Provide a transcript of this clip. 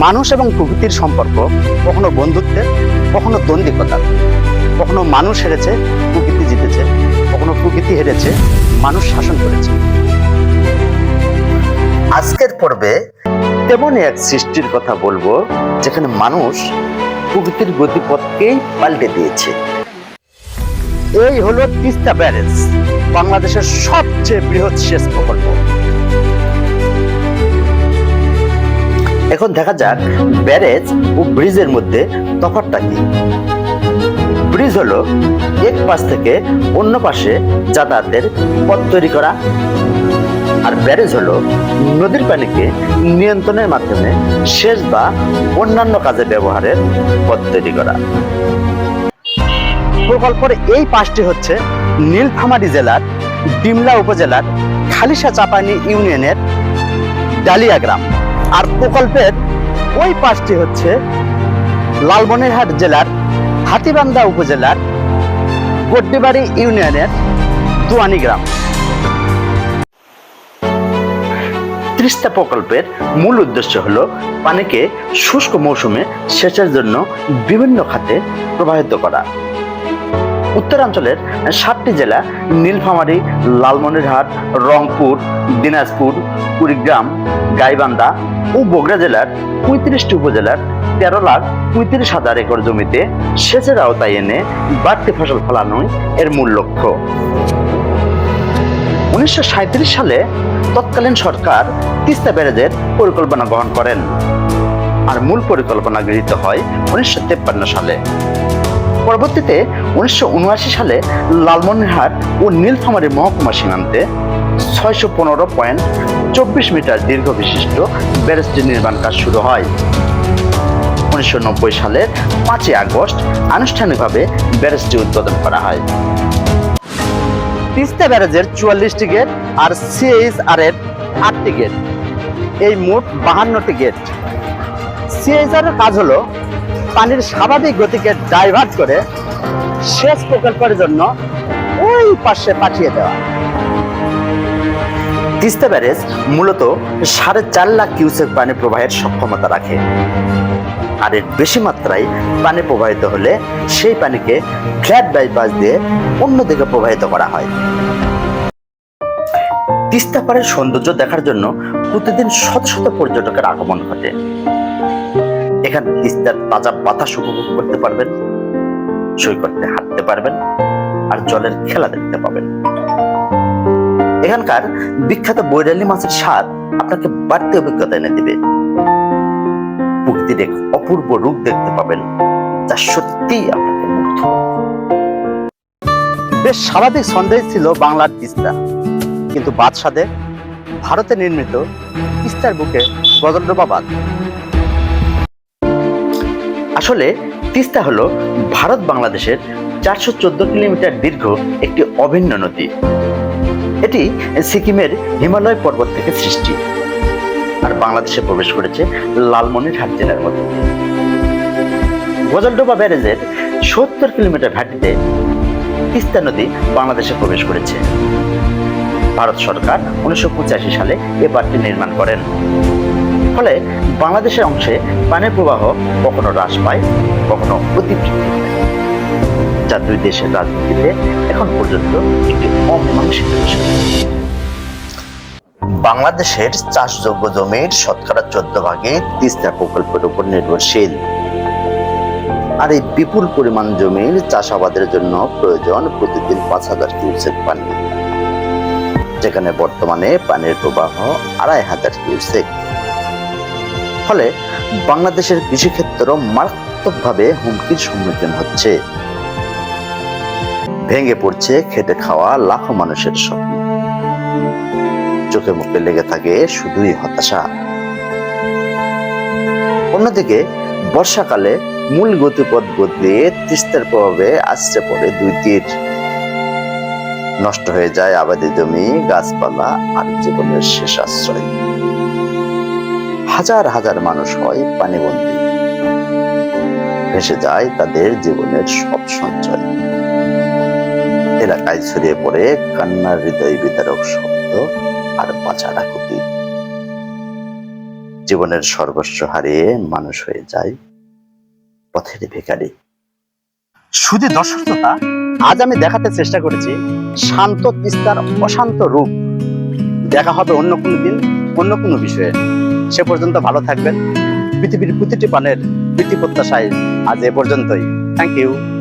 মানুষ এবং প্রকৃতির সম্পর্ক কখনো বন্ধুত্বের, কখনো দ্বন্দ্বিকতার, কখনো মানুষ হেরেছে, প্রকৃতি জিতেছে, কখনো প্রকৃতি হেরেছে, মানুষ শাসন করেছে। আজকের পর্বে তেমনই এক সৃষ্টির কথা বলবো, যেখানে মানুষ প্রকৃতির গতিপথকেই পাল্টে দিয়েছে। এই হলো তিস্তা ব্যারেজ, বাংলাদেশের সবচেয়ে বৃহৎ সেচ প্রকল্প। এখন দেখা যাক ব্যারেজ ও ব্রিজের মধ্যে তফাৎটা কি। ব্রিজ হলো এক পাশ থেকে অন্য পাশে যাতায়াতের পথ তৈরি করা, আর ব্যারেজ হলো নদীর পানিকে নিয়ন্ত্রণের মাধ্যমে সেচ বা অন্যান্য কাজে ব্যবহারের পথ তৈরি করা। প্রকল্পের এই পাশটি হচ্ছে নীলফামারী জেলার ডিমলা উপজেলার খালিশা চাপানি ইউনিয়নের ডালিয়া গ্রাম, আর প্রকল্পের ওই পাশটি হচ্ছে লালমনিরহাট জেলার হাতীবান্ধা উপজেলার গড্ডিবাড়ি ইউনিয়নের দুয়ানি গ্রাম। তিস্তা প্রকল্পের মূল উদ্দেশ্য হলো পানিকে শুষ্ক মৌসুমে সেচের জন্য বিভিন্ন খাতে প্রবাহিত করা। উত্তরাঞ্চলের 7টি জেলা নীলফামারী, লালমনিরহাট, রংপুর, দিনাজপুর, কুড়িগ্রাম, গাইবান্ধা ও বগুড়া জেলার 35টি উপজেলার 13,35,000 একর জমিতে সেচের আওতায় এনে বাড়তি ফসল ফলানোই এর মূল লক্ষ্য। 1937 সালে তৎকালীন সরকার তিস্তা ব্যারেজের পরিকল্পনা গ্রহণ করেন, আর মূল পরিকল্পনা গৃহীত হয় 1953 সালে। পরবর্তীতে 1979 সালে লালমনিরহাট ও নীলফামারী মহকুমা সীমান্তে 615.24 মিটার দীর্ঘ বিশিষ্ট ব্যারেজটি নির্মাণ কাজ শুরু হয়। 1990 সালের 5 আগস্ট আনুষ্ঠানিকভাবে ব্যারেজটি উদ্বোধন করা হয়। তিস্তা ব্যারেজের 44টি গেট আর সিএইচআর এর 8টি গেট, এই মোট 52টি গেট। সিএইচআর এর কাজ হলো পানির স্বাভাবিক গতিকে ডাইভার্ট করে সেচ প্রকল্পের জন্য ওই পাশে পাঠিয়ে দেওয়া। তিস্তা ব্যারেজ মূলত 4.5 লাখ কিউসেক পানি প্রবাহের সক্ষমতা রাখে, আর এর বেশি মাত্রায় পানি প্রবাহিত হলে সেই পানিকে ফ্ল্যাট বাইপাস দিয়ে অন্যদিকে প্রবাহিত করা হয়। তিস্তা পাড়ের সৌন্দর্য দেখার জন্য প্রতিদিন শত শত পর্যটকের আগমন ঘটে। এখানে তিস্তার তাজা বাতাস উপভোগ করতে পারবেন, সৈকতে হাঁটতে পারবেন, আর জলের খেলা দেখতে পাবেন। এখানকার বিখ্যাত বৈরালী মাছের স্বাদ আপনাকে বাড়তি অভিজ্ঞতা এনে দিবে। প্রকৃতির এক অপূর্ব রূপ দেখতে পাবেন, যা সত্যিই আপনাকে মুগ্ধ করবে। বেশ স্বাভাবিক ছন্দেই ছিল বাংলার তিস্তা, কিন্তু বাদশাদে ভারতে নির্মিত তিস্তার বুকে গজলডোবা বাঁধ। আসলে তিস্তা হলো ভারত বাংলাদেশের 414 কিলোমিটার দীর্ঘ একটি অভিন্ন নদী। এটি সিকিমের হিমালয় পর্বত থেকে সৃষ্টি, আর বাংলাদেশে প্রবেশ করেছে লালমনিরহাট জেলার মধ্যে। গজলডোবা ব্যারেজের 70 কিলোমিটার ঘাটিতে তিস্তা নদী বাংলাদেশে প্রবেশ করেছে। ভারত সরকার 1985 সালে এ বাঁধটি নির্মাণ করেন। ফলে বাংলাদেশের অংশে পানির প্রবাহ কখনো হ্রাস পায়, কখনো অতিবৃদ্ধি হয়, যা দুই দেশের রাজনীতিতে এখন পর্যন্ত একটি অমীমাংসিত বিষয়। বাংলাদেশের চাষযোগ্য জমির শতকরা 14% তিস্তা প্রকল্পের উপর নির্ভরশীল, আর এই বিপুল পরিমাণ জমির চাষাবাদের জন্য প্রয়োজন প্রতিদিন 5,000 কিউসেক পানি, যেখানে বর্তমানে পানির প্রবাহ 2,500 কিউসেক। ফলে বাংলাদেশের কৃষিক্ষেত্র মারাত্মকভাবে হুমকির সম্মুখীন হচ্ছে। ভেঙে পড়ছে খেটে খাওয়া লাখো মানুষের স্বপ্ন, চোখে মুখে লেগে থাকে শুধুই হতাশা। অন্যদিকে বর্ষাকালে মূল গতিপথ বদলিয়ে তিস্তার প্রভাবে আছড়ে পড়ে 2 তীর। নষ্ট হয়ে যায় আবাদি জমি, গাছপালা আর জীবনের শেষ আশ্রয়। হাজার হাজার মানুষ হয় পানিবন্দী, ভেসে যায় তাদের জীবনের সব সঞ্চয়। এলাকায় ছড়িয়ে পড়ে কান্নার হৃদয় বিদারক শব্দ আর বাঁচার আকুতি। জীবনের সর্বস্ব হারিয়ে মানুষ হয়ে যায় পথের ভিখারি। শুধু দর্শক শ্রোতা, আজ আমি দেখাতে চেষ্টা করেছি শান্ত তিস্তার অশান্ত রূপ। দেখা হবে অন্য কোনো দিন, অন্য কোনো বিষয়ে। সে পর্যন্ত ভালো থাকবেন। পৃথিবীর প্রতিটি প্রাণের প্রীতি প্রত্যাশায় আজ এ পর্যন্তই। Thank you.